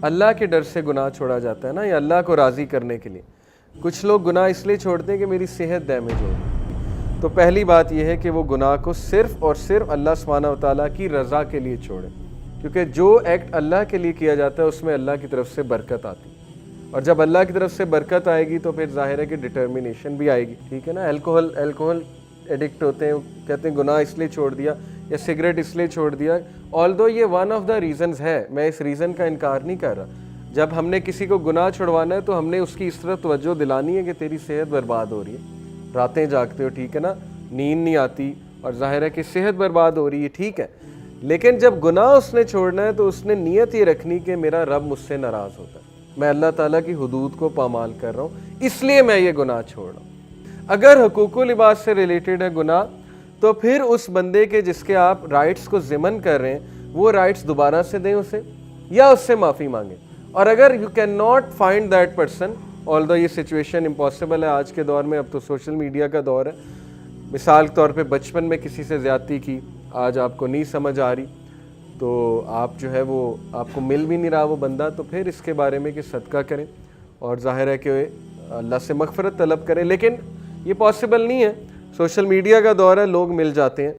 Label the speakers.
Speaker 1: اللہ کے ڈر سے گناہ چھوڑا جاتا ہے نا، یا اللہ کو راضی کرنے کے لیے. کچھ لوگ گناہ اس لیے چھوڑتے ہیں کہ میری صحت ڈیمیج ہو. تو پہلی بات یہ ہے کہ وہ گناہ کو صرف اور صرف اللہ سبحانہ و تعالیٰ کی رضا کے لیے چھوڑیں، کیونکہ جو ایکٹ اللہ کے لیے کیا جاتا ہے اس میں اللہ کی طرف سے برکت آتی ہے، اور جب اللہ کی طرف سے برکت آئے گی تو پھر ظاہر ہے کہ ڈٹرمنیشن بھی آئے گی. ٹھیک ہے نا. الکوہل ایڈکٹ ہوتے ہیں، کہتے ہیں گناہ اس لیے چھوڑ دیا، یا سگریٹ اس لیے چھوڑ دیا. آلدو یہ ون آف دا ریزنز ہے، میں اس ریزن کا انکار نہیں کر رہا. جب ہم نے کسی کو گناہ چھڑوانا ہے تو ہم نے اس کی اس طرح توجہ دلانی ہے کہ تیری صحت برباد ہو رہی ہے، راتیں جاگتے ہو، ٹھیک ہے نا، نیند نہیں آتی، اور ظاہر ہے کہ صحت برباد ہو رہی ہے. ٹھیک ہے، لیکن جب گناہ اس نے چھوڑنا ہے تو اس نے نیت یہ رکھنی کہ میرا رب مجھ سے ناراض ہوتا ہے، میں اللہ تعالیٰ کی حدود کو پامال کر رہا ہوں، اس لیے میں یہ گناہ چھوڑ رہا ہوں. اگر حقوق و لباس سے ریلیٹڈ ہے گناہ، تو پھر اس بندے کے جس کے آپ رائٹس کو ضمن کر رہے ہیں وہ رائٹس دوبارہ سے دیں اسے، یا اس سے معافی مانگیں. اور اگر you can not find that person, آلدو یہ سچویشن امپاسبل ہے آج کے دور میں، اب تو سوشل میڈیا کا دور ہے. مثال کے طور پہ بچپن میں کسی سے زیادتی کی، آج آپ کو نہیں سمجھ آ رہی، تو آپ جو ہے وہ آپ کو مل بھی نہیں رہا وہ بندہ، تو پھر اس کے بارے میں کہ صدقہ کریں، اور ظاہر ہے کہ اللہ سے مغفرت طلب کریں. لیکن یہ پاسبل نہیں ہے، سوشل میڈیا کا دور ہے، لوگ مل جاتے ہیں.